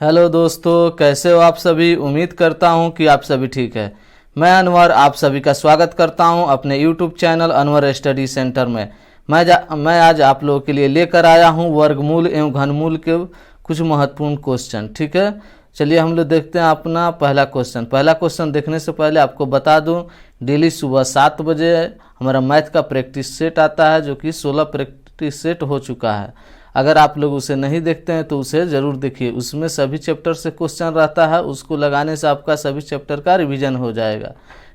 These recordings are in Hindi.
हेलो दोस्तों, कैसे हो आप सभी। उम्मीद करता हूं कि आप सभी ठीक है। मैं अनवर आप सभी का स्वागत करता हूं अपने YouTube channel Anwar study centre में। मैं आज आप लोगों के लिए लेकर आया हूं वर्गमूल एवं घनमूल के कुछ महत्वपूर्ण क्वेश्चन। ठीक है, चलिए हम लोग देखते हैं अपना पहला क्वेश्चन देखने से पहले आपको बता दूं, डेली सुबह 7 बजे हमारा मैथ का प्रैक्टिस सेट आता है, जो कि 16 प्रैक्टिस सेट हो चुका है। अगर आप लोग उसे नहीं देखते हैं तो उसे ज़रूर देखिए, उसमें सभी चैप्टर से क्वेश्चन रहता है, उसको लगाने से आपका सभी चैप्टर का रिवीजन हो जाएगा।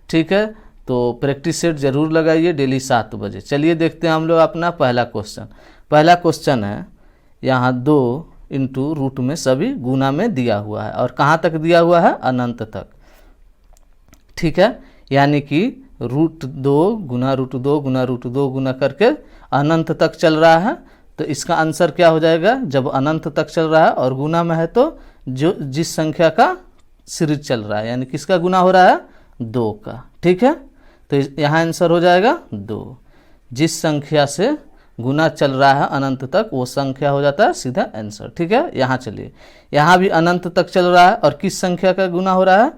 ठीक है, तो प्रैक्टिस सेट ज़रूर लगाइए डेली 7 बजे। चलिए देखते हैं हम लोग अपना पहला क्वेश्चन है, यहाँ 2 इंटू रूट में सभी गुना में दिया हुआ है, और कहाँ तक दिया हुआ है, अनंत तक। ठीक है, यानी कि √2 गुना √2 गुना √2 गुना करके अनंत तक चल रहा है। तो इसका आंसर क्या हो जाएगा, जब अनंत तक चल रहा है और गुना में है तो जो जिस संख्या का सीरीज चल रहा है, यानी किसका गुना हो रहा है, 2 का। ठीक है, तो यहाँ आंसर हो जाएगा 2। जिस संख्या से गुना चल रहा है अनंत तक वो संख्या हो जाता है सीधा आंसर। ठीक है, यहाँ चलिए, यहाँ भी अनंत तक चल रहा है और किस संख्या का गुना हो रहा है,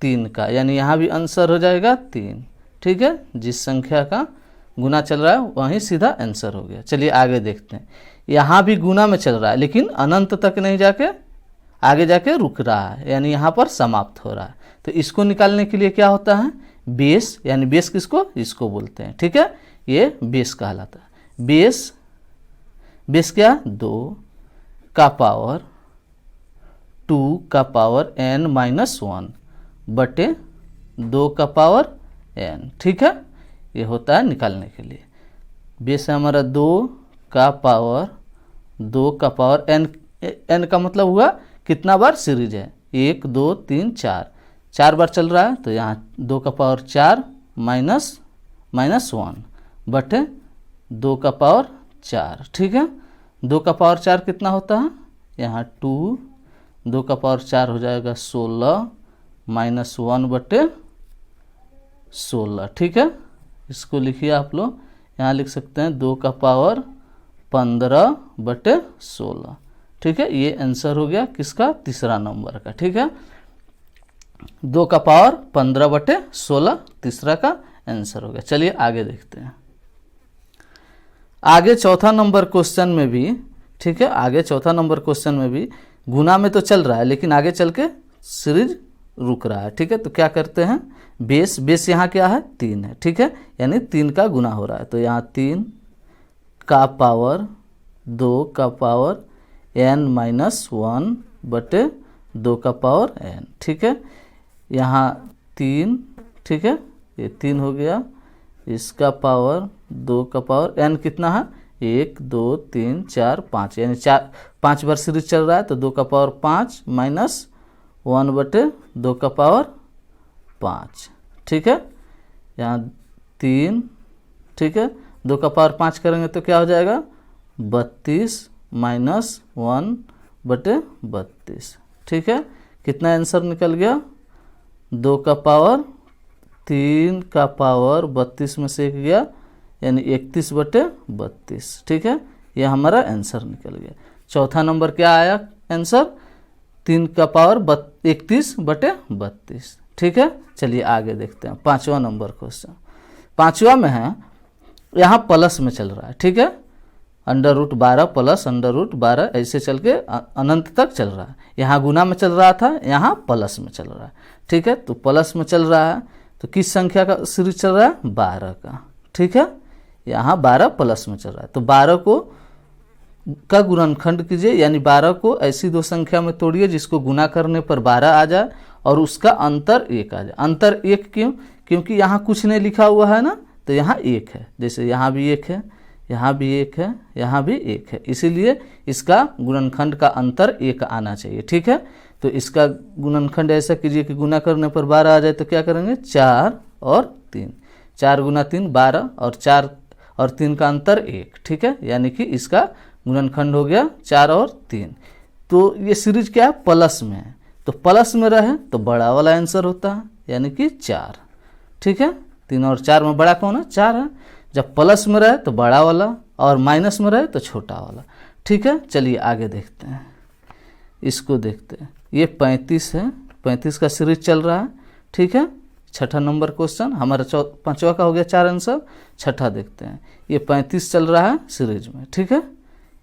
3 का, यानी यहाँ भी आंसर हो जाएगा 3। ठीक है, जिस संख्या का गुना चल रहा है वहीं सीधा आंसर हो गया। चलिए आगे देखते हैं, यहाँ भी गुना में चल रहा है लेकिन अनंत तक नहीं जाके आगे जाके रुक रहा है, यानी यहाँ पर समाप्त हो रहा है। तो इसको निकालने के लिए क्या होता है, बेस, यानी बेस किसको, इसको बोलते हैं। ठीक है, ये बेस कहलाता है। बेस क्या, 2 का पावर 2 का पावर n-1 बटे 2 का पावर n। ठीक है, ये होता है निकालने के लिए। बेस है हमारा 2 का पावर n का मतलब हुआ कितना बार सीरीज है, 1 2 3 4 बार चल रहा है, तो यहाँ 2 का पावर 4 -1 बटे 2 का पावर 4। ठीक है, 2 का पावर 4 कितना होता है, यहाँ 2 का पावर 4 हो जाएगा 16 -1 बटे 16। ठीक है, इसको लिखिए आप लोग, यहाँ लिख सकते हैं 2 का पावर 15 बटे 16। ठीक है, ये आंसर हो गया किसका, तीसरा नंबर का। ठीक है, 2 का पावर 15 बटे 16 तीसरा का आंसर हो गया। चलिए आगे देखते हैं, आगे चौथा नंबर क्वेश्चन में भी। ठीक है, आगे चौथा नंबर क्वेश्चन में भी गुना में तो चल रहा है लेकिन आगे चल के सीरीज रुक रहा है। ठीक है, तो क्या करते हैं, बेस यहाँ क्या है, 3 है। ठीक है, यानी 3 का गुना हो रहा है, तो यहाँ 3 का पावर 2 का पावर n-1 बटे 2 का पावर n। ठीक है, यहाँ 3, ठीक है, ये 3 हो गया, इसका पावर 2 का पावर n कितना है, 1 2 3 4 5, यानी 5 बार सीरीज चल रहा है, तो 2 का पावर 5 -1 बटे 2 का पावर 5। ठीक है, यहाँ 3, ठीक है, 2 का पावर 5 करेंगे तो क्या हो जाएगा, 32 -1 बटे 32। ठीक है, कितना आंसर निकल गया, 2 का पावर 3 का पावर 32 में से 1 गया, यानी 31 बटे 32। ठीक है, यह हमारा आंसर निकल गया। चौथा नंबर क्या आया आंसर, 3 का पावर 31 बटे 32। ठीक है, चलिए आगे देखते हैं पांचवा नंबर क्वेश्चन। पांचवा में है, यहाँ प्लस में चल रहा है। ठीक है, √12 प्लस √12 ऐसे चल के अनंत तक चल रहा है। यहाँ गुना में चल रहा था, यहाँ प्लस में चल रहा है। ठीक है, तो प्लस में चल रहा है तो किस संख्या का सीरीज चल रहा है, 12 का। ठीक है, यहाँ 12 प्लस में चल रहा है, तो 12 का गुणनखंड कीजिए, यानी 12 को ऐसी 2 संख्या में तोड़िए जिसको गुना करने पर 12 आ जाए और उसका अंतर 1 आ जाए। अंतर 1 क्यों, क्योंकि यहाँ कुछ नहीं लिखा हुआ है ना, तो यहाँ 1 है, जैसे यहाँ भी 1 है, यहाँ भी 1 है, यहाँ भी 1 है, इसीलिए इसका गुणनखंड का अंतर 1 आना चाहिए। ठीक है, तो इसका गुणनखंड ऐसा कीजिए कि गुना करने पर 12 आ जाए, तो क्या करेंगे, 4 और 3, 4 गुना 3 12, और 4 और 3 का अंतर 1। ठीक है, यानी कि इसका गुणनखंड हो गया 4 और 3। तो ये सीरीज क्या है, प्लस में है, तो प्लस में रहे तो बड़ा वाला आंसर होता है, यानी कि 4। ठीक है, 3 और 4 में बड़ा कौन है, 4 है। जब प्लस में रहे तो बड़ा वाला और माइनस में रहे तो छोटा वाला। ठीक है, चलिए आगे देखते हैं। इसको देखते हैं। ये 35 है, 35 का सीरीज चल रहा है, ठीक है। छठा नंबर क्वेश्चन हमारा 5वां का हो गया 4 आंसर। छठा देखते हैं, ये 35 चल रहा है सीरीज में, ठीक है।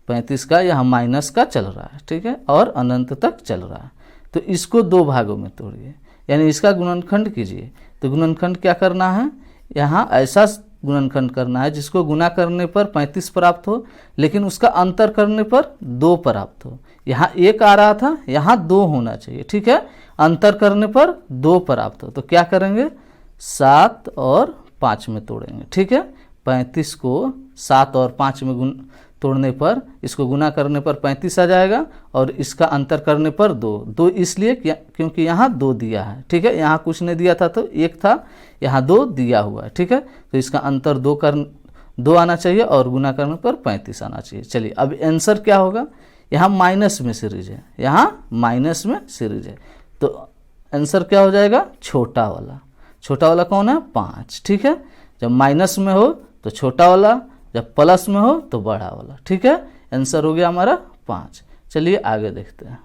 35 का यहाँ माइनस का चल रहा है, ठीक है, और अनंत तक चल रहा है। तो इसको 2 भागों में तोड़िए, यानी इसका गुणनखंड कीजिए। तो गुणनखंड क्या करना है, यहाँ ऐसा गुणनखंड करना है जिसको गुना करने पर 35 प्राप्त हो, लेकिन उसका अंतर करने पर 2 प्राप्त हो। यहाँ 1 आ रहा था, यहाँ 2 होना चाहिए, ठीक है। अंतर करने पर 2 प्राप्त हो, तो क्या करेंगे, 7 और 5 में तोड़ेंगे, ठीक है। 35 को 7 और 5 में तोड़ने पर, इसको गुना करने पर 35 आ जाएगा, और इसका अंतर करने पर 2 इसलिए क्योंकि यहाँ 2 दिया है, ठीक है। यहाँ कुछ नहीं दिया था तो 1 था, यहाँ 2 दिया हुआ है, ठीक है। तो इसका अंतर 2 आना चाहिए और गुना करने पर 35 आना चाहिए। चलिए अब आंसर क्या होगा, यहाँ माइनस में सीरीज है, यहाँ माइनस में सीरीज है, तो आंसर क्या हो जाएगा, छोटा वाला। छोटा वाला कौन है, 5, ठीक है। जब माइनस में हो तो छोटा वाला, जब प्लस में हो तो बड़ा वाला, ठीक है। आंसर हो गया हमारा 5। चलिए आगे देखते हैं।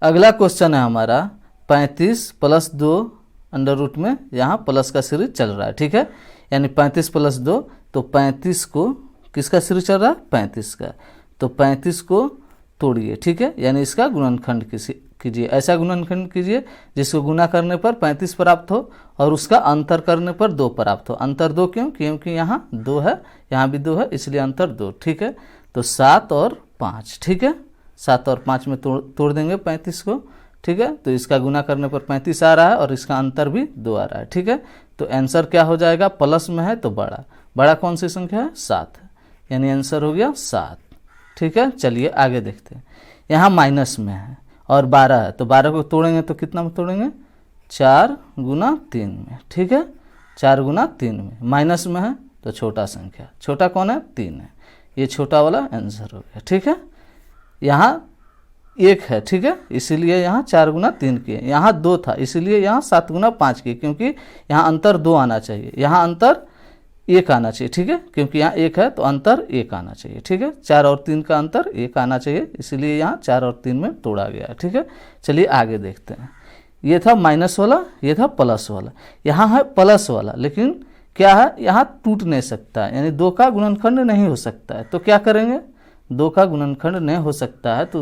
अगला क्वेश्चन है हमारा 35 + 2 अंडर रूट में, यहाँ प्लस का सीरीज चल रहा है, ठीक है। यानी 35 + 2, तो 35 को किसका सीरीज चल रहा है, 35 का। तो 35 को तोड़िए, ठीक है, यानी इसका गुणनखंड कीजिए। ऐसा गुणनखंड कीजिए जिसको गुना करने पर 35 प्राप्त हो और उसका अंतर करने पर 2 प्राप्त हो। अंतर 2 क्यों, क्योंकि यहाँ 2 है, यहाँ भी 2 है, इसलिए अंतर 2, ठीक है। तो 7 और 5, ठीक है, 7 और 5 में तोड़ देंगे 35 को, ठीक है। तो इसका गुना करने पर 35 आ रहा है और इसका अंतर भी 2 आ रहा है, ठीक है। तो आंसर क्या हो जाएगा, प्लस में है तो बड़ा कौन सी संख्या है, 7 है, यानी आंसर हो गया 7, ठीक है। चलिए आगे देखते हैं। यहाँ माइनस में है और 12 है, तो 12 को तोड़ेंगे तो कितना में तोड़ेंगे, 4 × 3 में, ठीक है। 4 × 3 में, माइनस में है तो छोटा संख्या, छोटा कौन है, 3 है, ये छोटा वाला आंसर हो गया, ठीक है। यहाँ 1 है, ठीक है, इसीलिए यहाँ 4 × 3 किए। यहाँ 2 था, इसीलिए यहाँ 7 × 5 किए, क्योंकि यहाँ अंतर 2 आना चाहिए, यहाँ अंतर 1 आना चाहिए, ठीक है, क्योंकि यहाँ 1 है तो अंतर 1 आना चाहिए, ठीक है। 4 और 3 का अंतर 1 आना चाहिए, इसलिए यहाँ 4 और 3 में तोड़ा गया है, ठीक है। चलिए आगे देखते हैं। ये था माइनस वाला, ये था प्लस वाला, यहाँ है प्लस वाला, लेकिन क्या है, यहाँ टूट नहीं सकता है, यानी 2 का गुणनखंड नहीं हो सकता है। तो क्या करेंगे, 2 का गुणनखंड नहीं हो सकता है, तो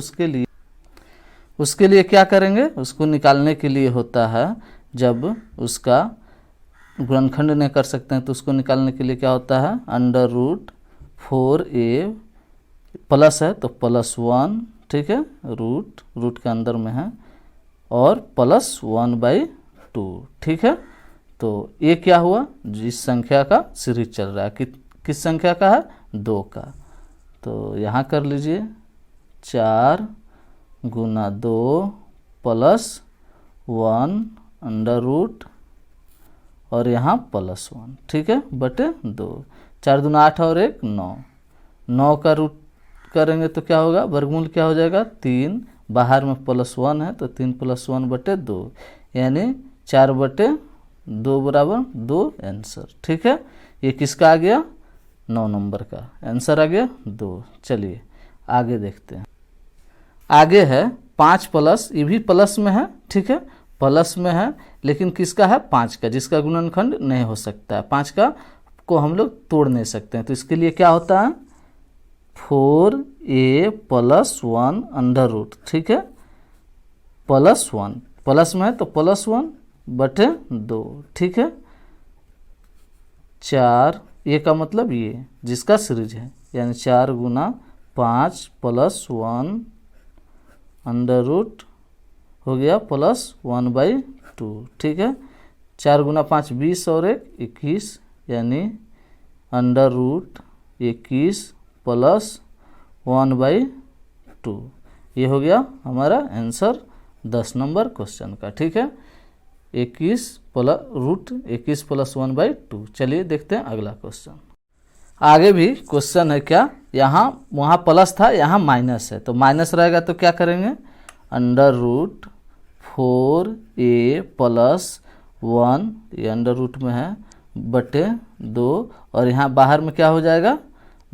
उसके लिए क्या करेंगे, उसको निकालने के लिए होता है, जब उसका गुणनखंड नहीं कर सकते हैं तो उसको निकालने के लिए क्या होता है, √4a प्लस है तो +1, ठीक है, रूट के अंदर में है, और +1/2, ठीक है। तो ये क्या हुआ, जिस संख्या का सीरीज चल रहा है, किस संख्या का है, 2 का। तो यहाँ कर लीजिए 4 × 2 + 1 √ और यहाँ +1, ठीक है, बटे 2। 4 दूना 8 और 1 9, 9 का रूट करेंगे तो क्या होगा, वर्गमूल क्या हो जाएगा, 3, बाहर में +1 है तो 3 + 1/2, यानी 4/2 = 2 आंसर, ठीक है। ये किसका आ गया, 9 नंबर का आंसर आ गया 2। चलिए आगे देखते हैं। आगे है 5+, ये भी प्लस में है, ठीक है, प्लस में है, लेकिन किसका है, 5 का, जिसका गुणनखंड नहीं हो सकता है। 5 का को हम लोग तोड़ नहीं सकते हैं, तो इसके लिए क्या होता है, 4a + 1 √, ठीक है, +1, प्लस में है तो +1/2, ठीक है। 4, ये का मतलब ये जिसका सीरीज है, यानी 4 × 5 + 1 √ हो गया +1/2, ठीक है। 4 × 5 20 और 1 21, यानी √21 + 1/2, ये हो गया हमारा आंसर 10 नंबर क्वेश्चन का, ठीक है। 21 + 1/2। चलिए देखते हैं अगला क्वेश्चन। आगे भी क्वेश्चन है क्या, यहाँ वहाँ प्लस था, यहाँ माइनस है, तो माइनस रहेगा तो क्या करेंगे, √4a + 1, ये अंडर रूट में है, बटे 2, और यहाँ बाहर में क्या हो जाएगा,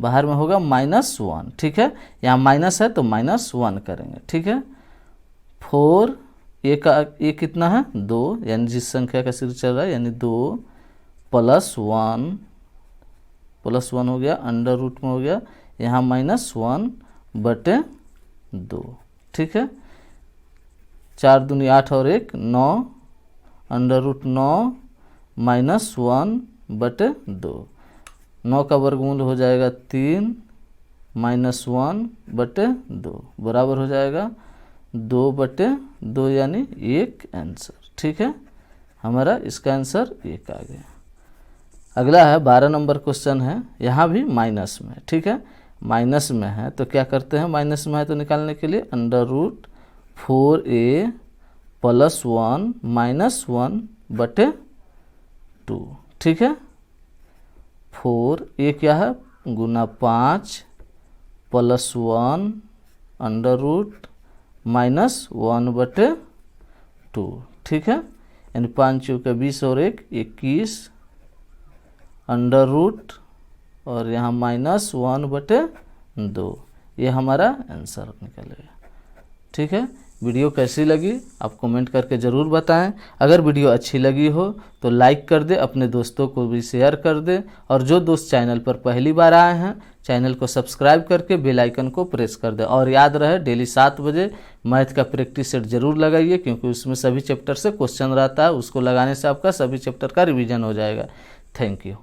बाहर में होगा -1, ठीक है। यहाँ माइनस है तो -1 करेंगे, ठीक है। 4 ये कितना है 2, यानी जिस संख्या का सीरीज चल रहा है यानी 2 प्लस वन हो गया, अंडर रूट में हो गया, यहाँ -1/2। ठीक है, 4 दूनी 8 और 1 9, अंडर रूट 9 -1/2। 9 का वर्गमूल हो जाएगा 3 -1/2 बराबर हो जाएगा 2/2 यानी 1 आंसर। ठीक है, हमारा इसका आंसर 1 आ गया। अगला है 12 नंबर क्वेश्चन है, यहाँ भी माइनस में। ठीक है, माइनस में है तो क्या करते हैं, माइनस में है तो निकालने के लिए अंडर रूट 4a + 1 -1/2। ठीक है, 4a क्या है गुना 5 + 1 अंडर रूट -1/2। ठीक है, यानी 5 चौके 20 और 1 21 अंडर रूट और यहाँ -1/2, ये हमारा आंसर निकलेगा। ठीक है, वीडियो कैसी लगी आप कमेंट करके ज़रूर बताएं। अगर वीडियो अच्छी लगी हो तो लाइक कर दे, अपने दोस्तों को भी शेयर कर दे, और जो दोस्त चैनल पर पहली बार आए हैं चैनल को सब्सक्राइब करके बेल आइकन को प्रेस कर दे। और याद रहे डेली 7 बजे मैथ का प्रैक्टिस सेट जरूर लगाइए, क्योंकि उसमें सभी चैप्टर से क्वेश्चन रहता है, उसको लगाने से आपका सभी चैप्टर का रिवीजन हो जाएगा। Thank you.